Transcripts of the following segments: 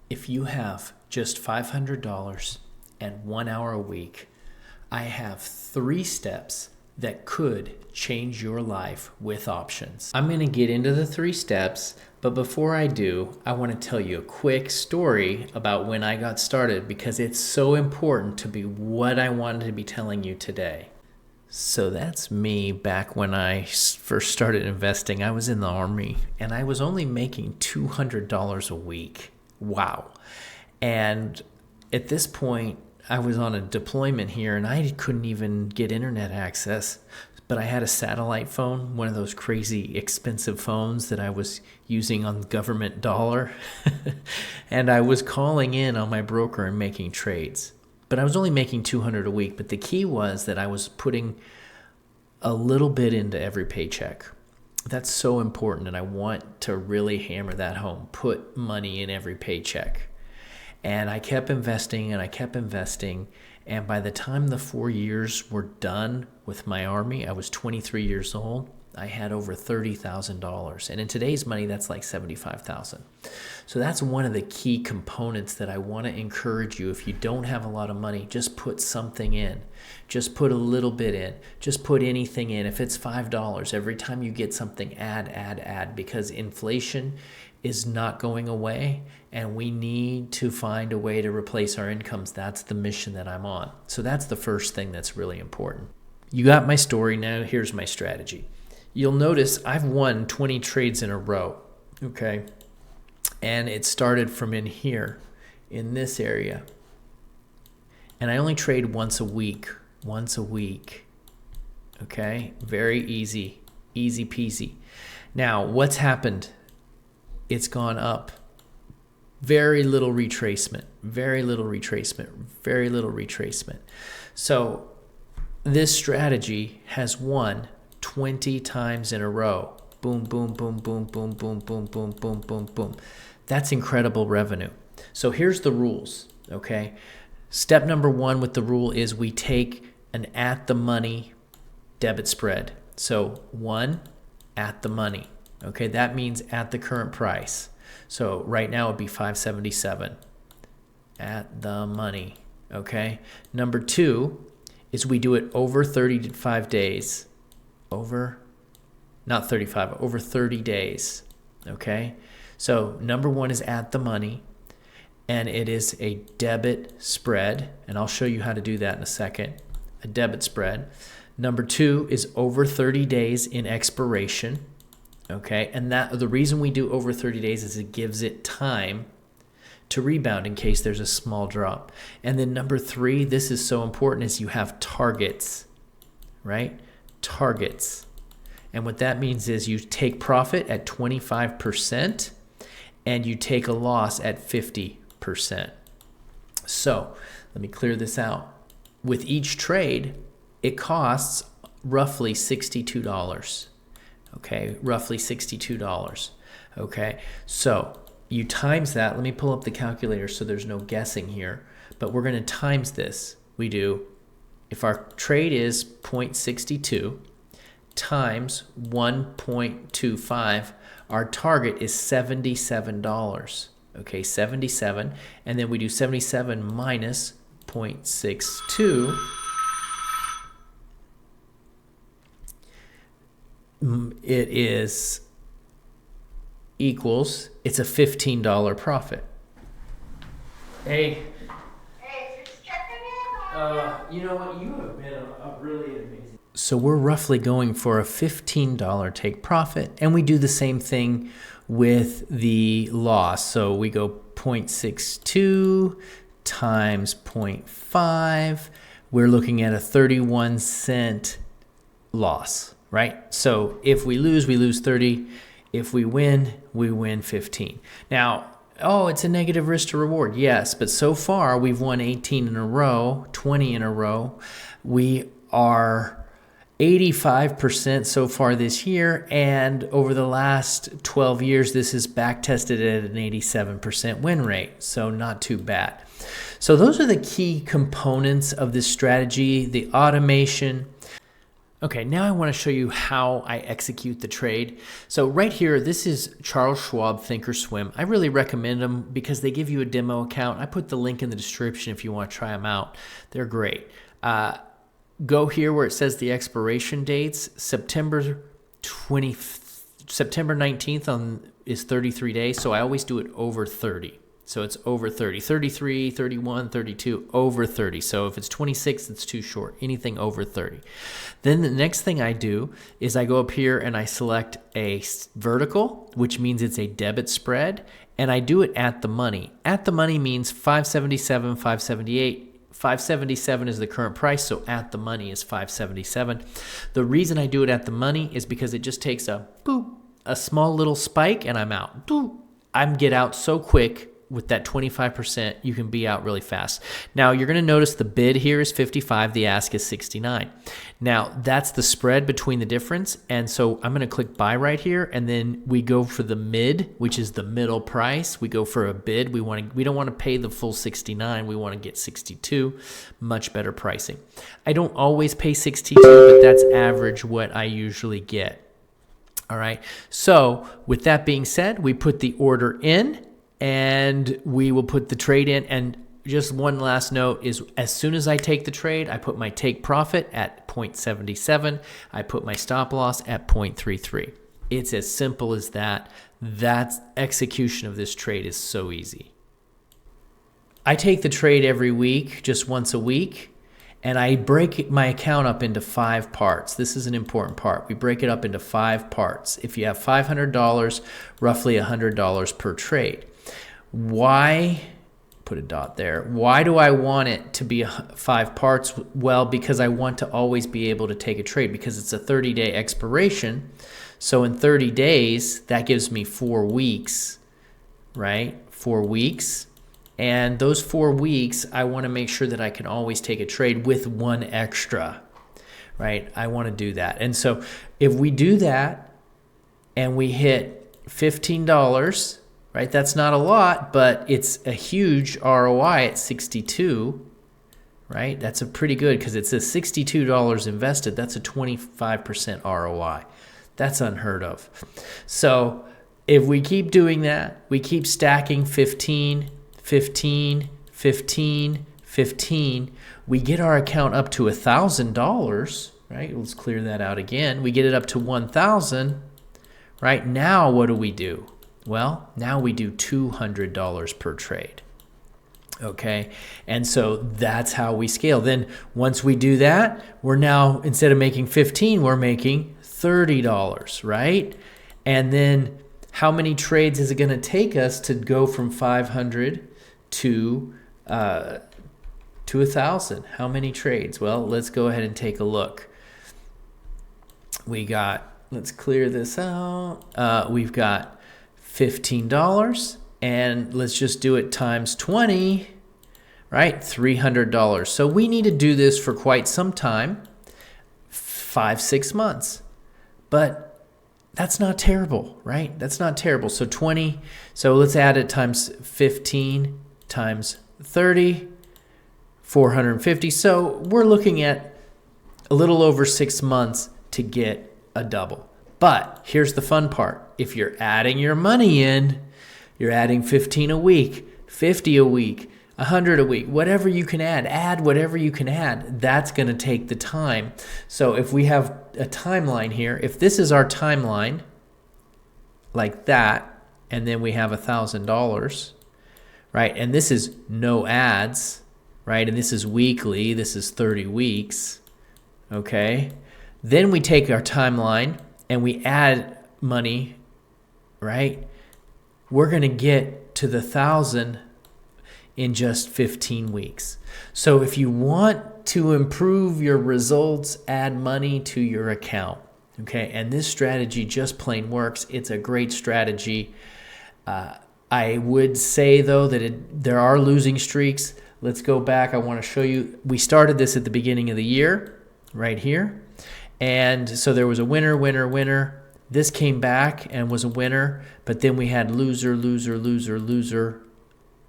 If you have just $500 and 1 hour a week, I have 3 steps that could change your life with options. I'm going to get into the 3 steps, but before I do, I want to tell you a quick story about when I got started because it's so important to be what I wanted to be telling you today. So that's me back when I first started investing. I was in the Army and I was only making $200 a week. Wow. And at this point, I was on a deployment here and I couldn't even get internet access, but I had a satellite phone, one of those crazy expensive phones that I was using on government dollar. And I was calling in on my broker and making trades. But I was only making $200 a week. But the key was that I was putting a little bit into every paycheck. That's so important, and I want to really hammer that home. Put money in every paycheck. And I kept investing, and by the time the 4 years were done with my Army, I was 23 years old. I had over $30,000, and in today's money, that's like $75,000. So that's one of the key components that I want to encourage you. If you don't have a lot of money, just put something in. Just put a little bit in. Just put anything in. If it's $5, every time you get something, add, because inflation is not going away, and we need to find a way to replace our incomes. That's the mission that I'm on. So that's the first thing that's really important. You got my story now. Here's my strategy. You'll notice I've won 20 trades in a row, okay? And it started from in here, in this area. And I only trade once a week, okay? Very easy peasy. Now, what's happened? It's gone up. Very little retracement. So this strategy has won 20 times in a row. Boom, boom, boom, boom, boom, boom, boom, boom, boom, boom, boom. That's incredible revenue. So here's the rules, okay? Step number 1 with the rule is we take an at the money debit spread. So 1 at the money, okay? That means at the current price. So right now it would be $5.77 at the money, okay? Number 2 is we do it over 35 days. Over 30 days, okay? So number 1 is at the money, and it is a debit spread, and I'll show you how to do that in a second, a debit spread. Number 2 is over 30 days in expiration, okay? And that the reason we do over 30 days is it gives it time to rebound in case there's a small drop. And then number 3, this is so important, is you have targets, right? Targets. And what that means is you take profit at 25% and you take a loss at 50%. So let me clear this out. With each trade, it costs roughly $62. Okay, roughly $62. Okay, so you times that. Let me pull up the calculator so there's no guessing here. But we're going to times this. We do, if our trade is 0.62 times 1.25, our target is $77. Okay, 77. And then we do 77 minus 0.62. It is equals, it's a $15 profit. Hey. Just checking in. You know what? You have been a really amazing. So we're roughly going for a $15 take profit, and we do the same thing with the loss. So we go 0.62 times 0.5. We're looking at a 31-cent loss, right? So if we lose 30. If we win 15. Now, it's a negative risk to reward. Yes, but so far we've won 18 in a row, 20 in a row. We are 85% so far this year, and over the last 12 years, this is back tested at an 87% win rate, so not too bad. So those are the key components of this strategy: the automation, Okay, now I want to show you how I execute the trade. So right here, this is Charles Schwab Thinkorswim. I really recommend them because they give you a demo account. I put the link in the description if you want to try them out. They're great. Go here where it says the expiration dates. September 19th is 33 days, so I always do it over 30. So it's over 30, 33, 31, 32, over 30. So if it's 26, it's too short, anything over 30. Then the next thing I do is I go up here and I select a vertical, which means it's a debit spread, and I do it at the money. At the money means 577, 578. 577 is the current price, so at the money is 577. The reason I do it at the money is because it just takes a boop, a small little spike, and I'm out. Boop. I get out so quick. With that 25%, you can be out really fast. Now, you're going to notice the bid here is 55, the ask is 69. Now, that's the spread between the difference, and so I'm going to click buy right here, and then we go for the mid, which is the middle price. We go for a bid. We don't want to pay the full 69. We want to get 62, much better pricing. I don't always pay 62, but that's average what I usually get. All right, so with that being said, we put the order in, and we will put the trade in. And just one last note is as soon as I take the trade, I put my take profit at 0.77. I put my stop loss at 0.33. It's as simple as that. That's execution of this trade is so easy. I take the trade every week, just once a week, and I break my account up into 5 parts. This is an important part. We break it up into 5 parts. If you have $500, roughly $100 per trade. Why, put a dot there, why do I want it to be 5 parts? Well, because I want to always be able to take a trade because it's a 30-day expiration. So in 30 days, that gives me 4 weeks, right? 4 weeks. And those 4 weeks, I want to make sure that I can always take a trade with 1 extra, right? I want to do that. And so if we do that and we hit $15, right? That's not a lot, but it's a huge ROI at 62, right? That's a pretty good because it's a $62 invested. That's a 25% ROI. That's unheard of. So if we keep doing that, we keep stacking 15, 15, 15, 15, we get our account up to $1,000, right? Let's clear that out again. We get it up to 1,000, right? Now what do? Well, now we do $200 per trade, okay? And so that's how we scale. Then once we do that, we're now, instead of making 15, we're making $30, right? And then how many trades is it going to take us to go from 500 to 1,000? How many trades? Well, let's go ahead and take a look. Let's clear this out. We've got $15, and let's just do it times 20, right? $300. So we need to do this for quite some time, 5-6 months. But that's not terrible, right? That's not terrible. So 20, so let's add it times 15 times 30, 450. So we're looking at a little over 6 months to get a double. But here's the fun part. If you're adding your money in, you're adding 15 a week, 50 a week, 100 a week, whatever you can add whatever you can add. That's going to take the time. So if we have a timeline here, if this is our timeline like that, and then we have $1,000, right? And this is no ads, right? And this is weekly. This is 30 weeks, okay? Then we take our timeline and we add money, right? We're going to get to the 1,000 in just 15 weeks. So if you want to improve your results, add money to your account, okay? And this strategy just plain works. It's a great strategy. I would say, though, that there are losing streaks. Let's go back. I want to show you. We started this at the beginning of the year, right here. And so there was a winner, winner, winner. This came back and was a winner, but then we had loser, loser, loser, loser,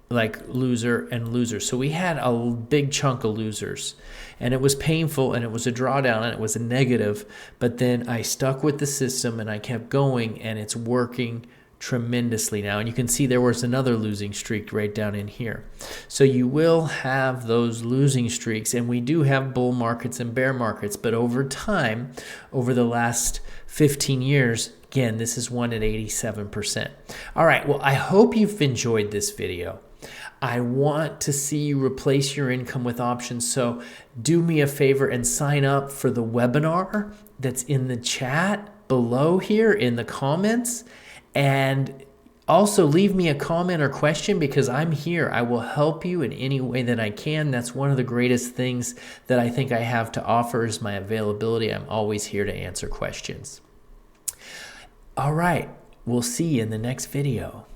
like loser and loser. So we had a big chunk of losers, and it was painful, and it was a drawdown, and it was a negative. But then I stuck with the system, and I kept going, and it's working tremendously now. And you can see there was another losing streak right down in here. So you will have those losing streaks, and we do have bull markets and bear markets, but over time, over the last 15 years, again, this is one at 87%. All right, well, I hope you've enjoyed this video. I want to see you replace your income with options. So do me a favor and sign up for the webinar that's in the chat below here in the comments. And also leave me a comment or question, because I'm here. I will help you in any way that I can. That's one of the greatest things that I think I have to offer is my availability. I'm always here to answer questions. All right, we'll see you in the next video.